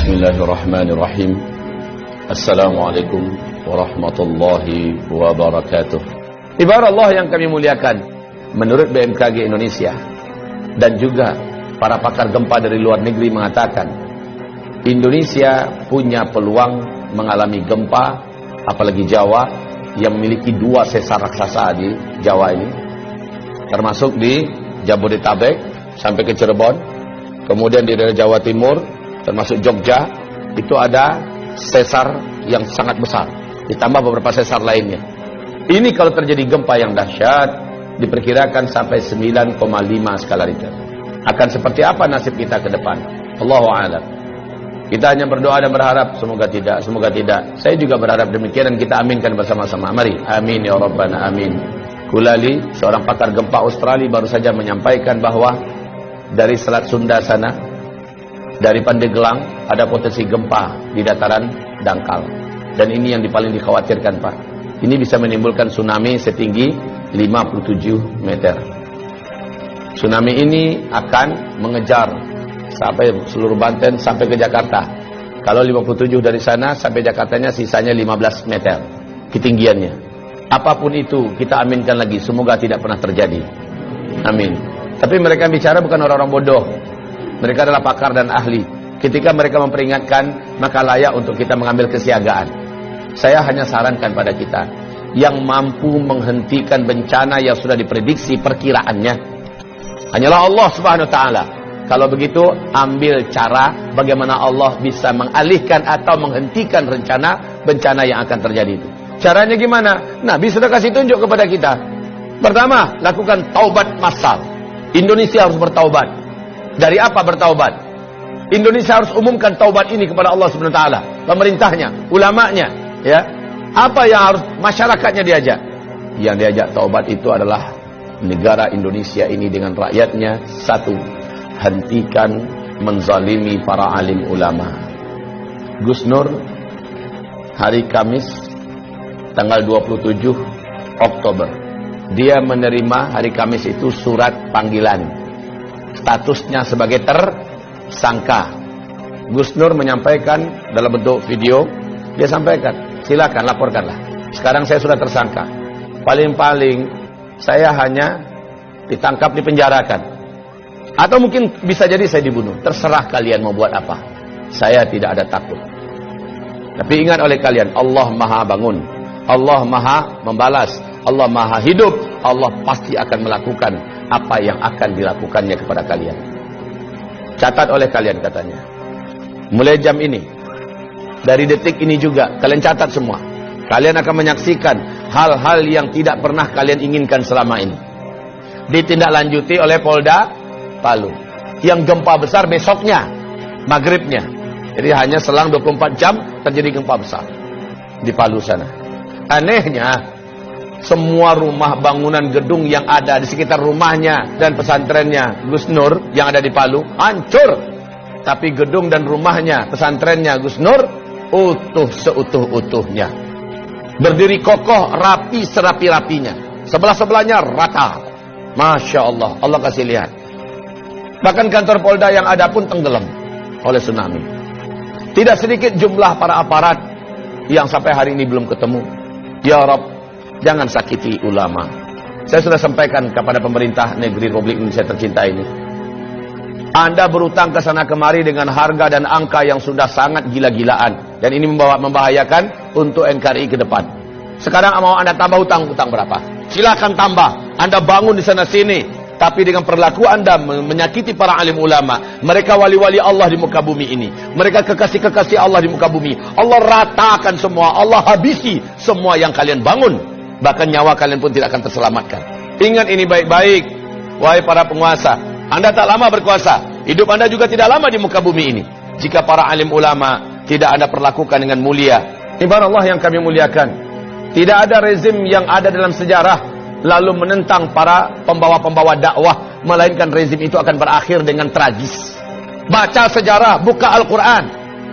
Bismillahirrahmanirrahim. Assalamualaikum warahmatullahi wabarakatuh. Ibarat Allah yang kami muliakan, menurut BMKG Indonesia dan juga para pakar gempa dari luar negeri mengatakan Indonesia punya peluang mengalami gempa, apalagi Jawa yang memiliki 2 sesar raksasa di Jawa ini, termasuk di Jabodetabek sampai ke Cirebon, kemudian di daerah Jawa Timur termasuk Jogja, itu ada sesar yang sangat besar, ditambah beberapa sesar lainnya. Ini kalau terjadi gempa yang dahsyat, diperkirakan sampai 9,5 skala Richter. Akan seperti apa nasib kita ke depan? Allahu a'lam. Kita hanya berdoa dan berharap semoga tidak, semoga tidak. Saya juga berharap demikian dan kita aminkan bersama-sama. Mari, amin ya rabbana amin. Kulali, seorang pakar gempa Australia, baru saja menyampaikan bahwa dari Selat Sunda sana, dari Pandeglang, ada potensi gempa di dataran dangkal. Dan ini yang paling dikhawatirkan, Pak. Ini bisa menimbulkan tsunami setinggi 57 meter. Tsunami ini akan mengejar sampai seluruh Banten sampai ke Jakarta. Kalau 57 dari sana sampai Jakartanya sisanya 15 meter ketinggiannya. Apapun itu kita aminkan lagi, semoga tidak pernah terjadi. Amin. Tapi mereka bicara bukan orang-orang bodoh. Mereka adalah pakar dan ahli. Ketika mereka memperingatkan, maka layak untuk kita mengambil kesiagaan. Saya hanya sarankan pada kita yang mampu menghentikan bencana yang sudah diprediksi perkiraannya hanyalah Allah Subhanahu wa taala. Kalau begitu, ambil cara bagaimana Allah bisa mengalihkan atau menghentikan rencana bencana yang akan terjadi itu. Caranya gimana? Nabi sudah kasih tunjuk kepada kita. Pertama, lakukan taubat massal. Indonesia harus bertaubat. Dari apa bertaubat? Indonesia harus umumkan taubat ini kepada Allah Subhanahu wa taala, pemerintahnya, ulamanya, ya. Apa yang harus masyarakatnya diajak? Yang diajak taubat itu adalah negara Indonesia ini dengan rakyatnya. Satu, hentikan menzalimi para alim ulama. Gus Nur hari Kamis tanggal 27 Oktober, dia menerima hari Kamis itu surat panggilan. Statusnya sebagai tersangka. Gus Nur menyampaikan dalam bentuk video, dia sampaikan, silakan laporkanlah. Sekarang saya sudah tersangka. Paling-paling saya hanya ditangkap, dipenjarakan. Atau mungkin bisa jadi saya dibunuh. Terserah kalian mau buat apa. Saya tidak ada takut. Tapi ingat oleh kalian, Allah Maha Bangun. Allah Maha Membalas. Allah Maha Hidup. Allah pasti akan melakukan apa yang akan dilakukannya kepada kalian. Catat oleh kalian katanya. Mulai jam ini, dari detik ini juga, kalian catat semua. Kalian akan menyaksikan hal-hal yang tidak pernah kalian inginkan selama ini. Ditindaklanjuti oleh Polda Palu. Yang gempa besar besoknya, maghribnya. Jadi hanya selang 24 jam terjadi gempa besar di Palu sana. Anehnya, semua rumah bangunan gedung yang ada di sekitar rumahnya dan pesantrennya Gus Nur yang ada di Palu hancur. Tapi gedung dan rumahnya, pesantrennya Gus Nur utuh seutuh-utuhnya. Berdiri kokoh, rapi serapi-rapinya. Sebelah-sebelahnya rata. Masya Allah, Allah kasih lihat. Bahkan kantor Polda yang ada pun tenggelam oleh tsunami. Tidak sedikit jumlah para aparat yang sampai hari ini belum ketemu. Ya Rabb, jangan sakiti ulama. Saya sudah sampaikan kepada pemerintah negeri Republik Indonesia tercinta ini. Anda berutang ke sana kemari dengan harga dan angka yang sudah sangat gila-gilaan. Dan ini membahayakan untuk NKRI ke depan. Sekarang mau Anda tambah utang berapa? Silakan tambah. Anda bangun di sana sini. Tapi dengan perilaku Anda menyakiti para alim ulama. Mereka wali-wali Allah di muka bumi ini. Mereka kekasih-kekasih Allah di muka bumi. Allah ratakan semua. Allah habisi semua yang kalian bangun. Bahkan nyawa kalian pun tidak akan terselamatkan. Ingat ini baik-baik, wahai para penguasa. Anda tak lama berkuasa. Hidup Anda juga tidak lama di muka bumi ini. Jika para alim ulama tidak Anda perlakukan dengan mulia. Ibarat Allah yang kami muliakan. Tidak ada rezim yang ada dalam sejarah lalu menentang para pembawa-pembawa dakwah, melainkan rezim itu akan berakhir dengan tragis. Baca sejarah, buka Al-Quran,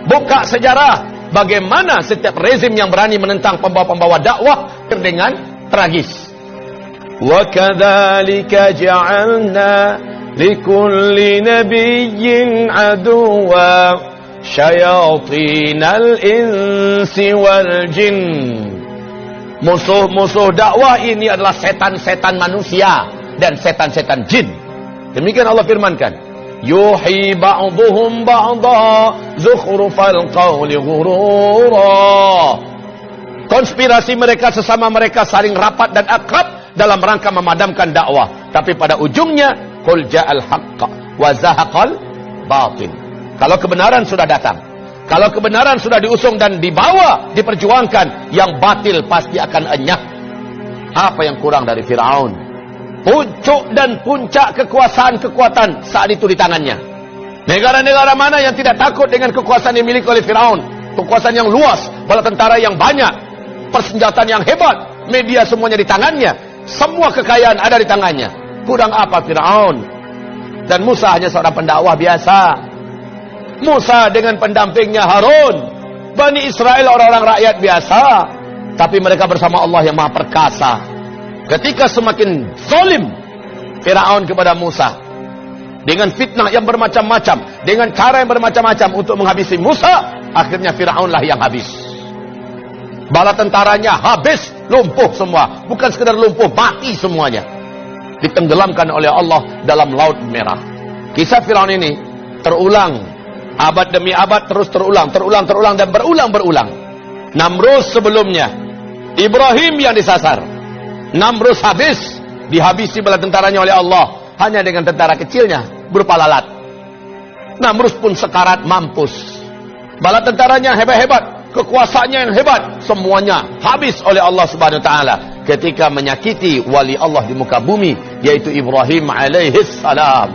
buka sejarah. Bagaimana setiap rezim yang berani menentang pembawa-pembawa dakwah dengan tragis. Wa kadzalika ja'alna likulli nabiyyin aduwwa syayatinal insi wal jin. Musuh-musuh dakwah ini adalah setan-setan manusia dan setan-setan jin. Demikian Allah firmankan, yuhi ba'duhum ba'da zukhrufal qawli ghurura. Konspirasi mereka sesama mereka saling rapat dan akrab dalam rangka memadamkan dakwah. Tapi pada ujungnya, qul ja'al haqqa wa zahaqal batin. Kalau kebenaran sudah datang, kalau kebenaran sudah diusung dan dibawa, diperjuangkan, yang batil pasti akan enyah. Apa yang kurang dari Fir'aun? Puncuk dan puncak kekuasaan-kekuatan saat itu di tangannya. Negara-negara mana yang tidak takut dengan kekuasaan yang dimiliki oleh Fir'aun? Kekuasaan yang luas, bala tentara yang banyak, persenjataan yang hebat, media semuanya di tangannya, semua kekayaan ada di tangannya. Kurang apa Fir'aun? Dan Musa hanya seorang pendakwah biasa. Musa dengan pendampingnya Harun, Bani Israel orang-orang rakyat biasa, tapi mereka bersama Allah yang Maha Perkasa. Ketika semakin zalim Fir'aun kepada Musa, dengan fitnah yang bermacam-macam, dengan cara yang bermacam-macam untuk menghabisi Musa, akhirnya Fir'aunlah yang habis. Bala tentaranya habis, lumpuh semua. Bukan sekedar lumpuh, mati semuanya. Ditenggelamkan oleh Allah dalam Laut Merah. Kisah Fir'aun ini terulang, abad demi abad, terus terulang dan berulang. Namrus sebelumnya, Ibrahim yang disasar. Namrus habis, dihabisi bala tentaranya oleh Allah, hanya dengan tentara kecilnya berupa lalat. Namrus pun sekarat mampus. Bala tentaranya hebat-hebat, kekuasaannya yang hebat, semuanya habis oleh Allah Subhanahu wa taala ketika menyakiti wali Allah di muka bumi, yaitu Ibrahim alaihis salam,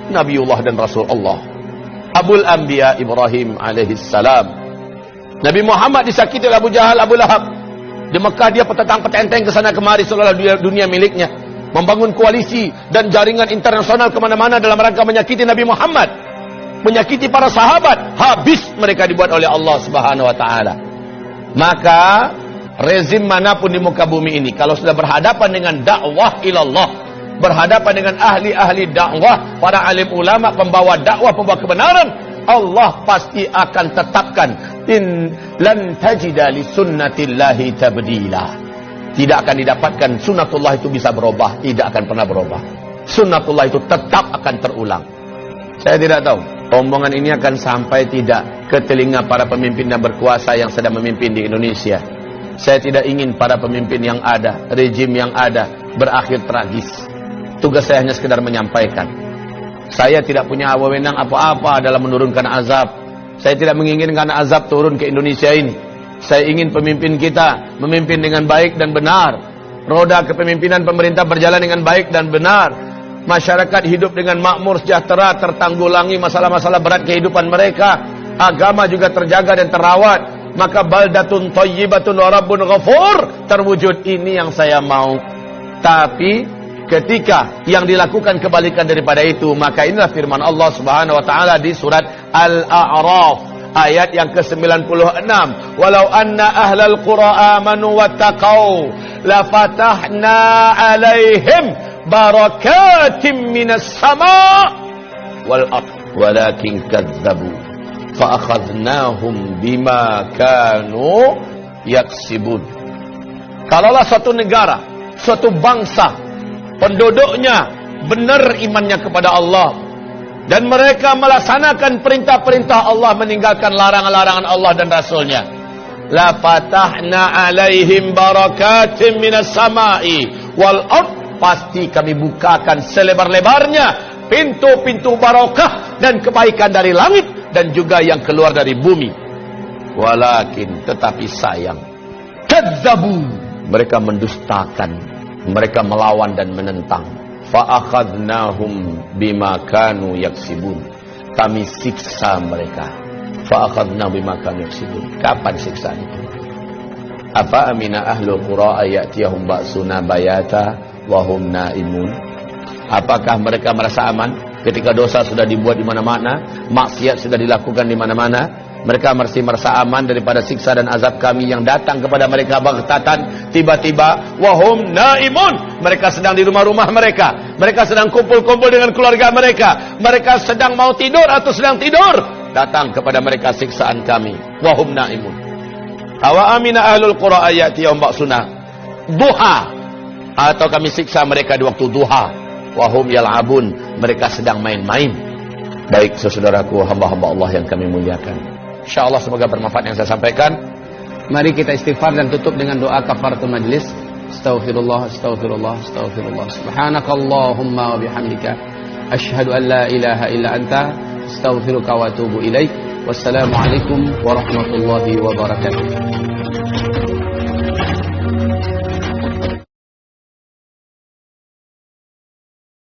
Nabiullah dan Rasulullah. Abul Anbiya Ibrahim alaihis salam. Nabi Muhammad disakiti oleh Abu Jahal, Abu Lahab. Di Mekah dia petentang-petenteng ke sana kemari seolah dunia miliknya, membangun koalisi dan jaringan internasional kemana-mana dalam rangka menyakiti Nabi Muhammad, menyakiti para sahabat. Habis mereka dibuat oleh Allah Subhanahu wa taala. Maka rezim manapun di muka bumi ini, kalau sudah berhadapan dengan dakwah ilallah, berhadapan dengan ahli-ahli dakwah, para alim ulama, pembawa dakwah, pembawa kebenaran, Allah pasti akan tetapkan, in lan tajida li sunnatillahi tabdila. Tidak akan didapatkan sunnatullah itu bisa berubah, tidak akan pernah berubah. Sunnatullah itu tetap akan terulang. Saya tidak tahu omongan ini akan sampai tidak ke telinga para pemimpin dan berkuasa yang sedang memimpin di Indonesia. Saya tidak ingin para pemimpin yang ada, rejim yang ada berakhir tragis. Tugas saya hanya sekedar menyampaikan. Saya tidak punya wewenang apa-apa dalam menurunkan azab. Saya tidak menginginkan azab turun ke Indonesia ini. Saya ingin pemimpin kita memimpin dengan baik dan benar. Roda kepemimpinan pemerintah berjalan dengan baik dan benar. Masyarakat hidup dengan makmur, sejahtera, tertanggulangi masalah-masalah berat kehidupan mereka. Agama juga terjaga dan terawat. Maka baldatun thayyibatun wa rabbun ghafur terwujud. Ini yang saya mau. Tapi ketika yang dilakukan kebalikan daripada itu, maka inilah firman Allah Subhanahu wa taala di surat Al-A'raf ayat yang ke-96. Walau anna ahlal qura amanu wattaqau lafatahna alaihim barakatim minas sama' wal ard walakin kadzabu fa akhadnahum bima kanu yaksibun. Kalaulah suatu negara, suatu bangsa, penduduknya benar imannya kepada Allah dan mereka melaksanakan perintah-perintah Allah, meninggalkan larangan-larangan Allah dan Rasulnya, la fatahna alaihim barakatim minas sama'i wal ard, pasti kami bukakan selebar-lebarnya pintu-pintu barakah dan kebaikan dari langit dan juga yang keluar dari bumi. Walakin, tetapi sayang, kadzabu, mereka mendustakan, mereka melawan dan menentang. Fa'akhadnahum bima kanu yaksibun, kami siksa mereka. Fa'akhadnahum bima kanu yaksibun. Kapan siksaan itu? Apa amina ahlul qura ayatiyahum ba'suna bayata wa hum naimun? Apakah mereka merasa aman ketika dosa sudah dibuat di mana-mana, maksiat sudah dilakukan di mana-mana? Mereka masih merasa aman daripada siksa dan azab kami yang datang kepada mereka baghtatan, tiba-tiba. Wahum naimun, mereka sedang di rumah-rumah mereka, mereka sedang kumpul-kumpul dengan keluarga mereka, mereka sedang mau tidur atau sedang tidur. datang kepada mereka siksaan kami wahum naimun. Awa amina ahlul qura ayati yaum ba'suna duha, atau kami siksa mereka di waktu duha wahum yal'abun, mereka sedang main-main. Baik saudaraku, hamba-hamba Allah yang kami muliakan, insyaallah semoga bermanfaat yang saya sampaikan. Mari kita istighfar dan tutup dengan doa kafaratul majlis. Astaghfirullah, astaghfirullah, astaghfirullah. Subhanakallahumma wa bihamdika asyhadu an la ilaha illa anta astaghfiruka wa atubu ilaik. Wassalamualaikum warahmatullahi wabarakatuh.